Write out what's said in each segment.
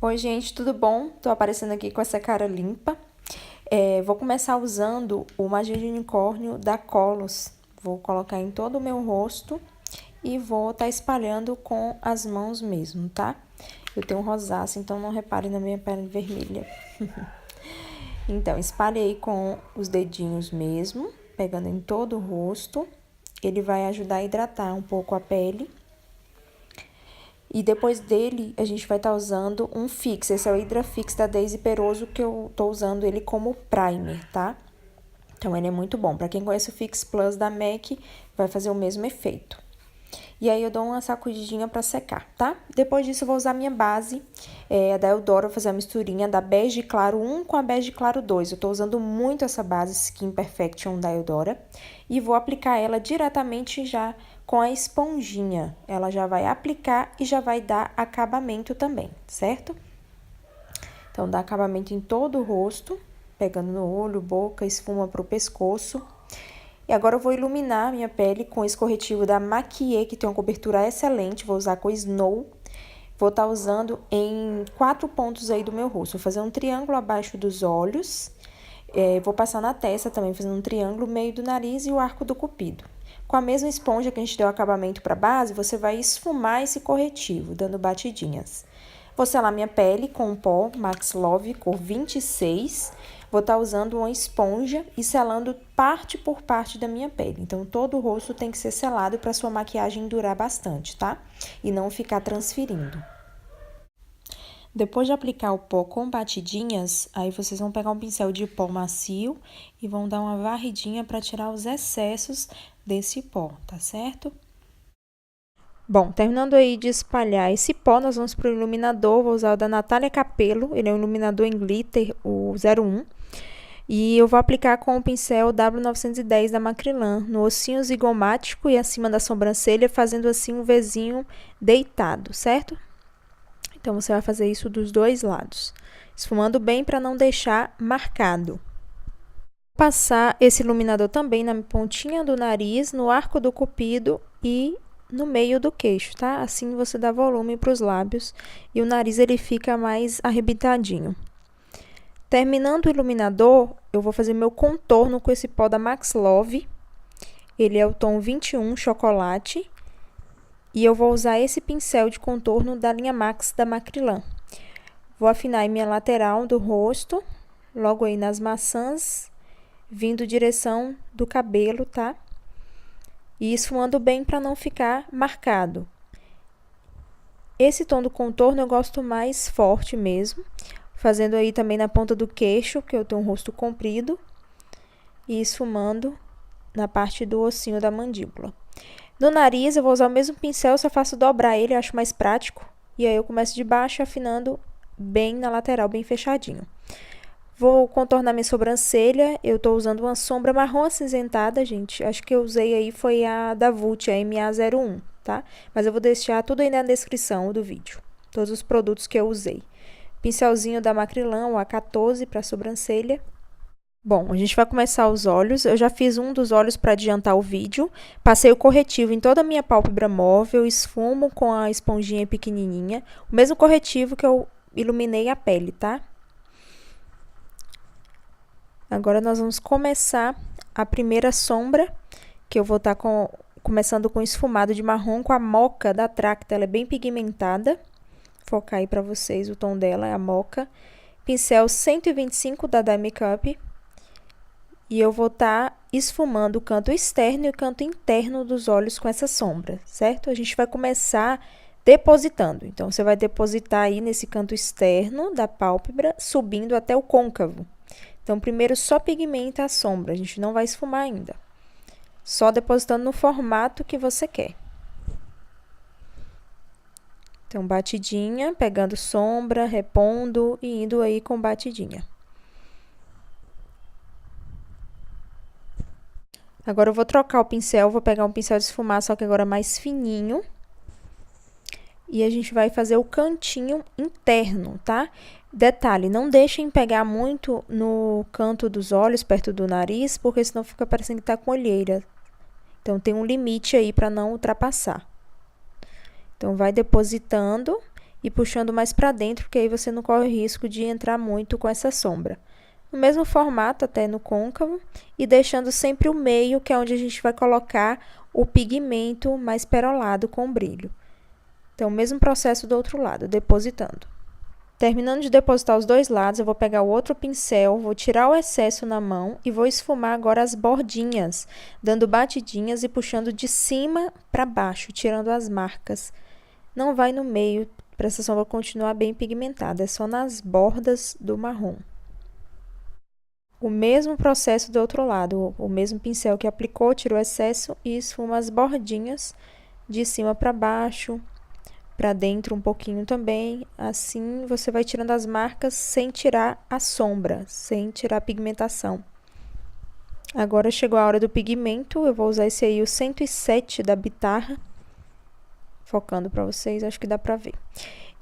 Oi, gente, tudo bom? Tô aparecendo aqui com essa cara limpa. Vou começar usando o Magia de Unicórnio da Colos. Vou colocar em todo o meu rosto e vou estar espalhando com as mãos mesmo, tá? Eu tenho rosácea, então não repare na minha pele vermelha. Então, espalhei com os dedinhos mesmo, pegando em todo o rosto. Ele vai ajudar a hidratar um pouco a pele. E depois dele, a gente vai estar usando um Fix. Esse é o Hydra Fix da Daisy Peroso, que eu tô usando ele como primer, tá? Então, ele é muito bom. Pra quem conhece o Fix Plus da MAC, vai fazer o mesmo efeito. E aí, eu dou uma sacudidinha pra secar, tá? Depois disso, eu vou usar a minha base, a da Eudora, fazer a misturinha da Bege Claro 1 com a Bege Claro 2. Eu tô usando muito essa base Skin Perfection da Eudora. E vou aplicar ela diretamente já com a esponjinha. Ela já vai aplicar e já vai dar acabamento também, certo? Então, dá acabamento em todo o rosto, pegando no olho, boca, esfuma pro pescoço. E agora eu vou iluminar a minha pele com esse corretivo da Maquiller, que tem uma cobertura excelente. Vou usar com Snow. Vou estar usando em 4 pontos aí do meu rosto. Vou fazer um triângulo abaixo dos olhos. Vou passar na testa também, fazendo um triângulo, meio do nariz e o arco do cupido. Com a mesma esponja que a gente deu acabamento para base, você vai esfumar esse corretivo, dando batidinhas. Vou selar minha pele com o pó Max Love, cor 26. Vou estar usando uma esponja e selando parte por parte da minha pele. Então, todo o rosto tem que ser selado para sua maquiagem durar bastante, tá? E não ficar transferindo. Depois de aplicar o pó com batidinhas, aí vocês vão pegar um pincel de pó macio e vão dar uma varridinha para tirar os excessos desse pó, tá certo? Bom, terminando aí de espalhar esse pó, nós vamos para o iluminador. Vou usar o da Natália Capello, ele é um iluminador em glitter, o 01. E eu vou aplicar com o pincel W910 da Macrylan, no ossinho zigomático e acima da sobrancelha, fazendo assim um Vzinho deitado, certo? Então, você vai fazer isso dos dois lados, esfumando bem para não deixar marcado. Vou passar esse iluminador também na pontinha do nariz, no arco do cupido e no meio do queixo, tá? Assim você dá volume para os lábios e o nariz ele fica mais arrebitadinho. Terminando o iluminador, eu vou fazer meu contorno com esse pó da Max Love. Ele é o tom 21 chocolate. E eu vou usar esse pincel de contorno da linha Max da Macrylan. Vou afinar em minha lateral do rosto, logo aí nas maçãs, vindo direção do cabelo, tá? E esfumando bem para não ficar marcado. Esse tom do contorno eu gosto mais forte mesmo. Fazendo aí também na ponta do queixo, que eu tenho um rosto comprido. E esfumando na parte do ossinho da mandíbula. No nariz, eu vou usar o mesmo pincel, só faço dobrar ele, eu acho mais prático. E aí, eu começo de baixo, afinando bem na lateral, bem fechadinho. Vou contornar minha sobrancelha, eu tô usando uma sombra marrom acinzentada, gente. Acho que eu usei aí, foi a da Vult, a MA01, tá? Mas eu vou deixar tudo aí na descrição do vídeo, todos os produtos que eu usei. Pincelzinho da Macrylan, o A14 para sobrancelha. Bom, a gente vai começar os olhos. Eu já fiz um dos olhos para adiantar o vídeo. Passei o corretivo em toda a minha pálpebra móvel, esfumo com a esponjinha pequenininha. O mesmo corretivo que eu iluminei a pele, tá? Agora, nós vamos começar a primeira sombra, que eu vou estar começando com esfumado de marrom com a Mocha da Tracta. Ela é bem pigmentada. Vou focar aí para vocês, o tom dela é a Mocha. Pincel 125 da Dye Makeup. E eu vou estar esfumando o canto externo e o canto interno dos olhos com essa sombra, certo? A gente vai começar depositando. Então, você vai depositar aí nesse canto externo da pálpebra, subindo até o côncavo. Então, primeiro só pigmenta a sombra, a gente não vai esfumar ainda. Só depositando no formato que você quer. Então, batidinha, pegando sombra, repondo e indo aí com batidinha. Agora, eu vou trocar o pincel, vou pegar um pincel de esfumar, só que agora mais fininho. E a gente vai fazer o cantinho interno, tá? Detalhe, não deixem pegar muito no canto dos olhos, perto do nariz, porque senão fica parecendo que tá com olheira. Então, tem um limite aí para não ultrapassar. Então, vai depositando e puxando mais para dentro, porque aí você não corre o risco de entrar muito com essa sombra. No mesmo formato, até no côncavo, e deixando sempre o meio, que é onde a gente vai colocar o pigmento mais perolado com brilho. Então, o mesmo processo do outro lado, depositando. Terminando de depositar os dois lados, eu vou pegar o outro pincel, vou tirar o excesso na mão e vou esfumar agora as bordinhas, dando batidinhas e puxando de cima para baixo, tirando as marcas. Não vai no meio, para essa sombra continuar bem pigmentada, é só nas bordas do marrom. O mesmo processo do outro lado, o mesmo pincel que aplicou, tirou o excesso e esfuma as bordinhas de cima para baixo, para dentro um pouquinho também. Assim você vai tirando as marcas sem tirar a sombra, sem tirar a pigmentação. Agora chegou a hora do pigmento, eu vou usar esse aí, o 107 da Bitarra. Focando para vocês, acho que dá para ver.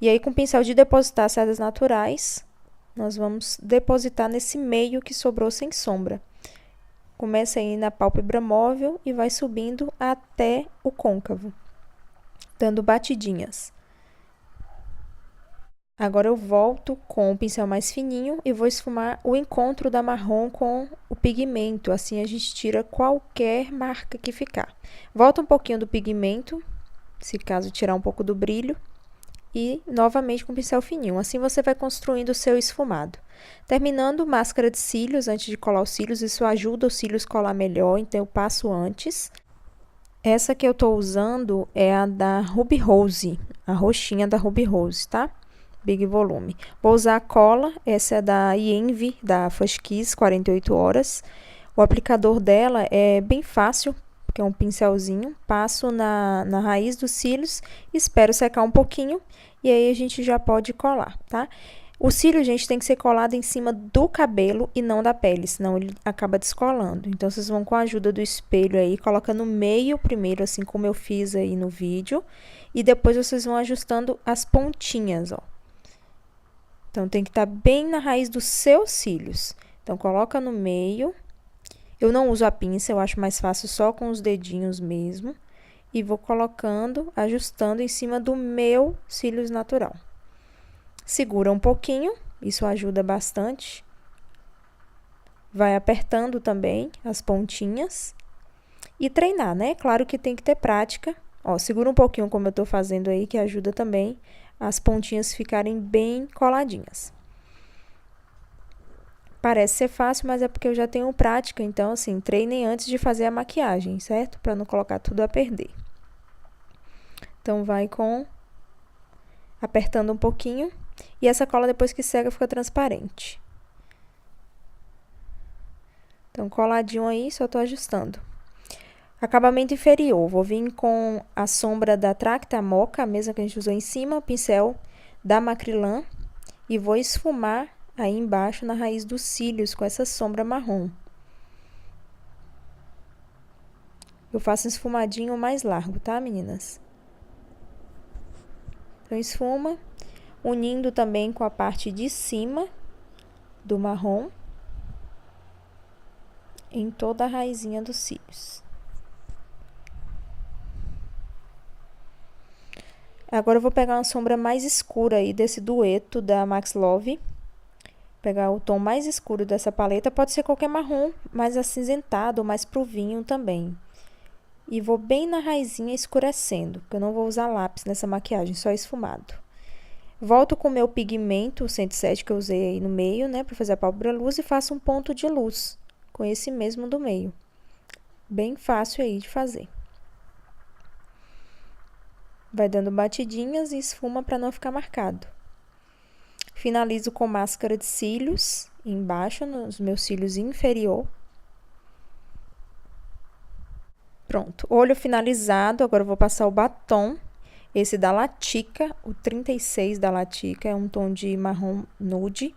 E aí com o pincel de depositar cerdas naturais, nós vamos depositar nesse meio que sobrou sem sombra. Começa aí na pálpebra móvel e vai subindo até o côncavo, dando batidinhas. Agora eu volto com o pincel mais fininho e vou esfumar o encontro da marrom com o pigmento. Assim a gente tira qualquer marca que ficar. Volta um pouquinho do pigmento, se caso tirar um pouco do brilho. E novamente com o pincel fininho. Assim você vai construindo o seu esfumado. Terminando, máscara de cílios antes de colar os cílios. Isso ajuda os cílios a colar melhor, então eu passo antes. Essa que eu tô usando é a da Ruby Rose, a roxinha da Ruby Rose, tá? Big volume. Vou usar a cola, essa é da Yenvy, da Fush Kiss, 48 horas. O aplicador dela é bem fácil, porque é um pincelzinho. Passo na raiz dos cílios, espero secar um pouquinho e aí a gente já pode colar, tá? O cílio, gente, tem que ser colado em cima do cabelo e não da pele, senão ele acaba descolando. Então, vocês vão com a ajuda do espelho aí, coloca no meio primeiro, assim como eu fiz aí no vídeo. E depois vocês vão ajustando as pontinhas, ó. Então, tem que estar bem na raiz dos seus cílios. Então, coloca no meio. Eu não uso a pinça, eu acho mais fácil só com os dedinhos mesmo. E vou colocando, ajustando em cima do meu cílios natural. Segura um pouquinho, isso ajuda bastante. Vai apertando também as pontinhas. E treinar, né? Claro que tem que ter prática. Ó, segura um pouquinho como eu tô fazendo aí, que ajuda também as pontinhas ficarem bem coladinhas. Parece ser fácil, mas é porque eu já tenho prática, então assim, treinem antes de fazer a maquiagem, certo? Para não colocar tudo a perder. Então, vai apertando um pouquinho. E essa cola, depois que seca, fica transparente. Então, coladinho aí, só tô ajustando. Acabamento inferior, vou vir com a sombra da Tracta Mocha, a mesma que a gente usou em cima, o pincel da Macrylan. E vou esfumar aí embaixo na raiz dos cílios com essa sombra marrom. Eu faço um esfumadinho mais largo, tá, meninas? Então, esfuma, unindo também com a parte de cima do marrom, em toda a raizinha dos cílios. Agora, eu vou pegar uma sombra mais escura aí, desse dueto da Max Love. Pegar o tom mais escuro dessa paleta, pode ser qualquer marrom, mais acinzentado ou mais pro vinho também. E vou bem na raizinha escurecendo, porque eu não vou usar lápis nessa maquiagem, só esfumado. Volto com o meu pigmento, o 107 que eu usei aí no meio, né, pra fazer a pálpebra luz, e faço um ponto de luz, com esse mesmo do meio. Bem fácil aí de fazer. Vai dando batidinhas e esfuma pra não ficar marcado. Finalizo com máscara de cílios, embaixo, nos meus cílios inferior. Pronto, olho finalizado, agora eu vou passar o batom, esse da Latica, o 36 da Latica, é um tom de marrom nude.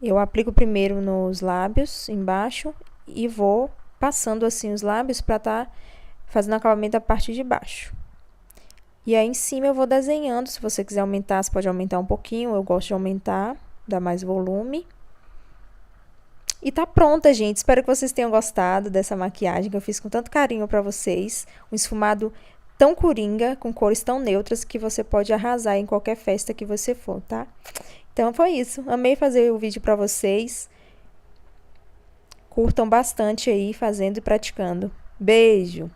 Eu aplico primeiro nos lábios, embaixo, e vou passando assim os lábios para tá fazendo acabamento da parte de baixo. E aí, em cima, eu vou desenhando, se você quiser aumentar, você pode aumentar um pouquinho, eu gosto de aumentar, dá mais volume. E tá pronta, gente. Espero que vocês tenham gostado dessa maquiagem que eu fiz com tanto carinho pra vocês. Um esfumado tão coringa, com cores tão neutras, que você pode arrasar em qualquer festa que você for, tá? Então, foi isso. Amei fazer o vídeo pra vocês. Curtam bastante aí, fazendo e praticando. Beijo!